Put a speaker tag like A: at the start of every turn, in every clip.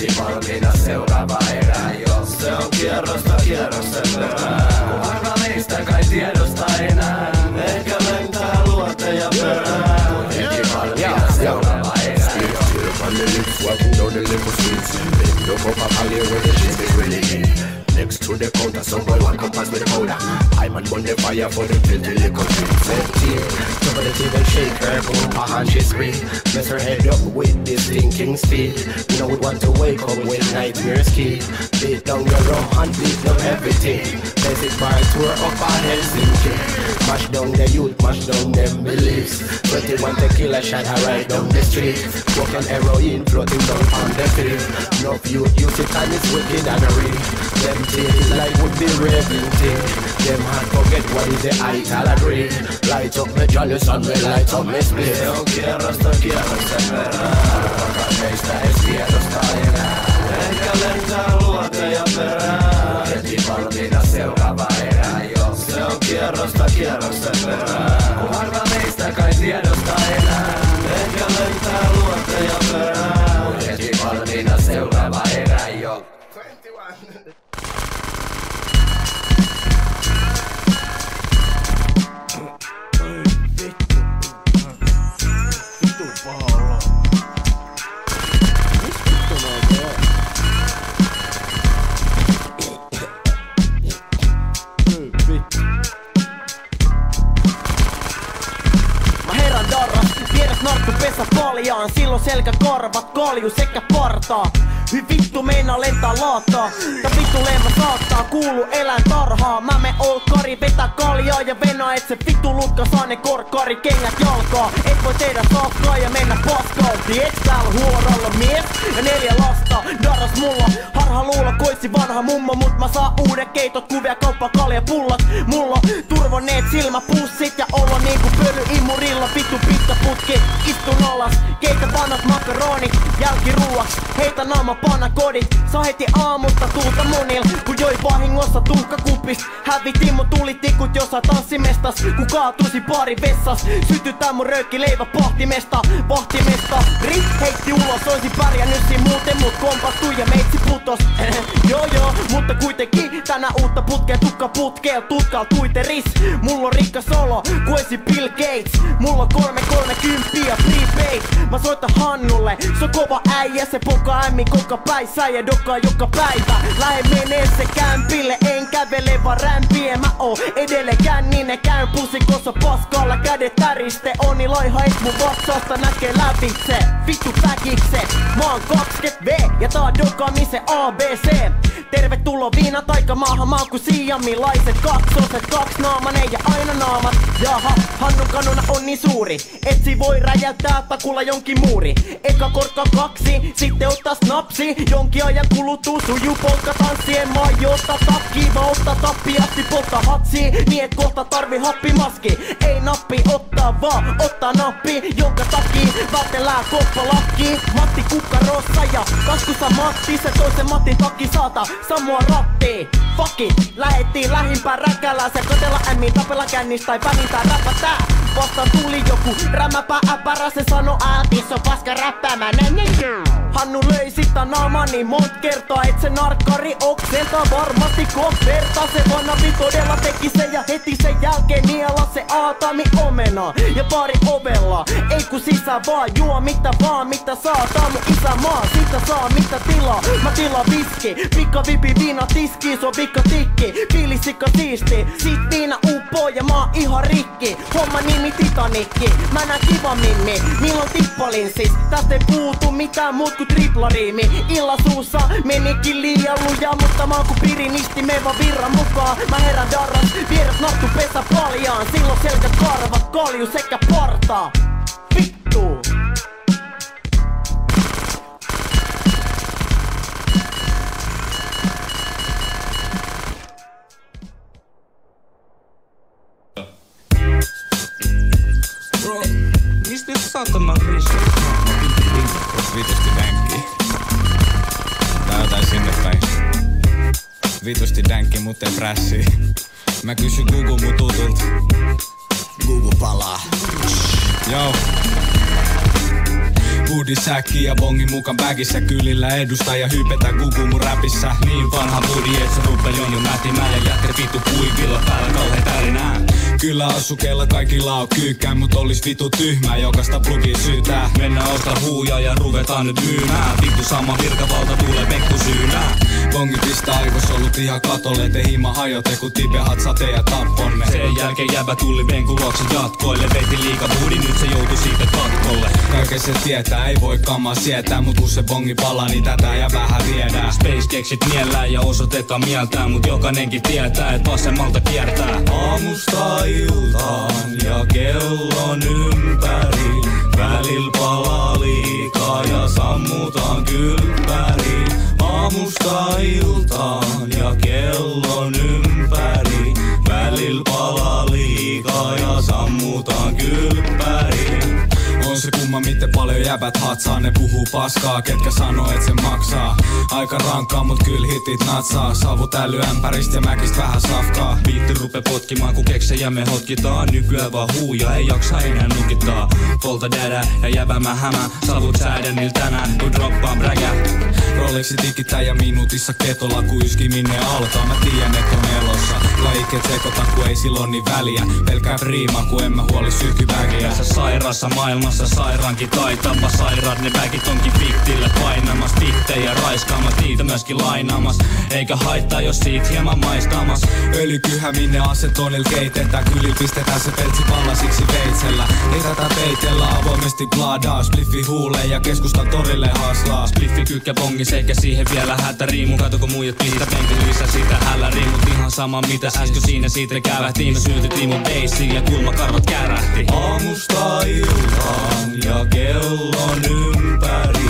A: heti valmiina seuraava erä. Jos se on kierrosta kierrosten perään, kun harva meistä kai tiedosta enää. Ehkä lentää luoteja perään, kun heti valmiina seuraava erä. On the lips, walking down the little streets. Bend up up a alley where the shit is really in. Next to the counter, some boy want come pass me the powder. I'm on the fire for the filthy little streets. Cover the table, shake her, boom, her hand she scream. Mess her head up with this thinking speed. You know we want to wake up when nightmares keep. Beat down your rum and beat down everything. Basic bar tour up a Helsinki. Mash down the youth, mash down them beliefs. 21 tequila shot her right down the street. Walking heroin, floating down on the field. No youth, use it and it's wicked and real. Them things like would be raving thing. Them hard forget what is the idolatry. Light up me jealous and me light up me split. Se on kierrosta kierrosten perään, harva meistä edes tiedosta enää. Ehkä lentää luoteja perään, heti valmiina seuraava erä. Jos se on kierrosta kierrosten perään, kun harva meistä kai tiedosta enää. Ehkä lentää luoteja perään, heti valmiina seuraava erä. Jo 21.
B: Pesä paljaan, silloin selkä korvat kalju sekä partaa. Vittu meinaa lentää laataa, tää vittu lemmä saattaa kuulu elän tarhaa. Mä me olkari vetää kaljaa ja venää, et se vittu lutka saa ne korkkari kengät jalkaa. Et voi tehdä saakkaa ja mennä paskaan. Tiet täällä huoralla mies ja 4 lasta. Darras mulla harha luulla koissi vanha mummo, mut mä saa uudet keitot, kuvia, kauppa, kalja, pullat. Mulla turvoneet silmäpussit ja olla niinku pöly imurilla. Vittu pizzaputki, istun alas, keitä vanhat makaronit jälkiruuaks, heitä naama panakodit. Saa heti aamutta tulta monil, kun joi vahingossa tuhkakupist. Hävitin mun tulitikut jossain tanssimestas, kun kaatuisi pari vessas. Sytytään mun röökkileivä pahtimesta. Rit heitti ulos, oisin pärjännyt siin muuten, mut kompastui ja meitsi putos. Joo, mutta kuitenkin tänä uutta putkea tukka putkeel tutkal tuiteris. Mulla on rikkas olo, kuesi Bill Gates. Mulla on 330 ja prepaid. Mä soitan Hannulle, se on kova äijä, se poka ämmi koko päissä ja dokaa joka päivä. Lähe menee se kämpille, en kävele vaan rämpiä. Mä oon edellekään niin ne käyn pusikossa paskalla. Kädet täriste, onni laiha et mun vatsasta näkee lävitse. Vittu väkikse, mä oon 20V ja tää on dokaamisen ABC. Tervetuloa viina taikamaahan, mä oon ku siamilaiset kaksoset. Kaksinaamanen ja aina naamat. Jaha, Hannun kanuna on niin suuri, etsi voi räjäyttää takulla jonkin muuri. Eka korkka 2, sitten ottaa snapsi. Jonkin ajan kulutuu sujuu polkka tanssien. Mä aion ottaa takkii, mä ottaa tappiasti poltta hatsi. Niin et kohta tarvi happimaski. Ei nappi ottaa vaan, ottaa nappi. Jonka takia vältellään koppalakki. Matti kukkarossa ja taskussa Matti. Se toisen Matin takki saata samoa rattiin. Fuck it, lähettiin lähimpään räkälään. Se katella ämmiin, tapella kännistä tai vähintään räpätää. Vastaan tuli joku rämäpä äpärä, se sano äätis on paska räppäämänä. Hannu löi sitä naamani mont kertaa, et se narkkari okselta varmasti kohverta. Se vanavi todella teki se ja heti sen jälkeen niela se aatami omena. Ja pari ovella, ei ku sisään vaan, juo mitä vaan mitä saa. Tää mun isämaa, sitä saa mitä tilaa. Mä tilaan viski, pikka vipi viina tiski, se on pikka tikki. Fiilisikka siisti, sit viina uppoo ja mä oon ihan rikki. Homma nimi Titanikki, mä näen kiva mimmi. Milloin tippalinssis, tästä ei puutu mitään muut ku triplariimi. Illasuussa menikin liian luja, mutta mä oon ku pirinisti, me vaan virran mukaan. Mä herän darras, vieras nattu pesä paljaan. Silloin selkä karvat, kalju sekä partaa. Vittu!
C: Bro, mistä jos saatana riski? Vitusti dänkki. Tää jotain sinne päin. Vitusti dänkki, mut ei prässi. Mä kysyn Google mun tutult. Google palaa. Joo. Hoodie-säkki ja bongin mukaan bagissa. Kylillä edustaja hypetä kuku mun räpissä.
D: Niin vanha budi, et sä ruppe jo mätimään. Ja jätket vittu kuivilla päällä kauhean tärinää.
C: Kyllä asukella kaikilla on kyykkää, mut olis vitu tyhmää jokasta plugia syytää.
D: Mennään ostaa huujaa ja ruvetaan nyt myymään. Vittu sama virkavalta tulee penkku syynää.
C: Bongi pistää aivosolut ihan katolle, te hima hajote kun tipehat sateen ja tapponne.
D: Sen jälkeen jäbä tuli venkun luokse jatkoille. Veti liika budi, nyt se joutui siitä katkolle.
C: Kaiken se tietää, ei voi kamaa sietää, mut kun se bongi palaa, niin tätä ja vähän viedään.
D: Space keksit mielään ja osoitetaan mieltään, mut jokainenkin tietää, et vasemmalta kiertää.
C: Aamusta iltaan ja kellon ympäri. Välillä palaa liikaa ja sammutaan kylppäri. Aamusta iltaan ja kellon ympäri. Välillä palaa liikaa ja sammutaan kylppäri. On se kumma miten paljon jäbät hatsaa. Ne puhuu paskaa, ketkä sanoo et se maksaa. Aika rankkaa mut kyl hitit natsaa. Savut älyämpäristä ja mäkistä vähän safkaa.
D: Biitti rupe potkimaan kun keksejämme hotkitaan. Nykyään vaan huuja, ei jaksa enää nukittaa. Polta dädä ja jäbä mä hämä. Savut säädänil tänään kun droppaa brägä.
C: Roleksi tikittää ja minuutissa ketolla kun yski minne alkaa. Mä tiedän et on elossa. Laiket sekoita kun ei silloin niin väliä. Pelkää priimaa kun en mä huoli syyhkyvägiä.
D: Tässä sairaassa maailmassa sairaankin taitapa. Sairaat ne väkit onkin fiktille painamas. Tittejä raiskaamas, niitä myöskin lainaamas. Eikä haittaa jos siitä hieman maistaamas.
C: Öljykyhä minne asetonil keitetään. Kyli pistetään se peltsi pallasiksi veitsellä. Ei tätä peitellä avoimesti bladaa. Spliffi huulee ja keskustan torille haslaa.
D: Spliffi kykkä bongis eikä siihen vielä hätä riimu. Kato kun muijat pihitä penkki lisää sitä hälläriin. Mut ihan sama mitä äsken siinä siitä kävähtiin. Me syötettiin mun beissiin ja kulmakarvat kärähti.
C: Aamusta iltaan ja kellon ympäri.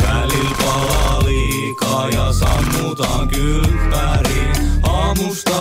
C: Välillä palaa liikaa ja sammutaan kylppäri. Aamusta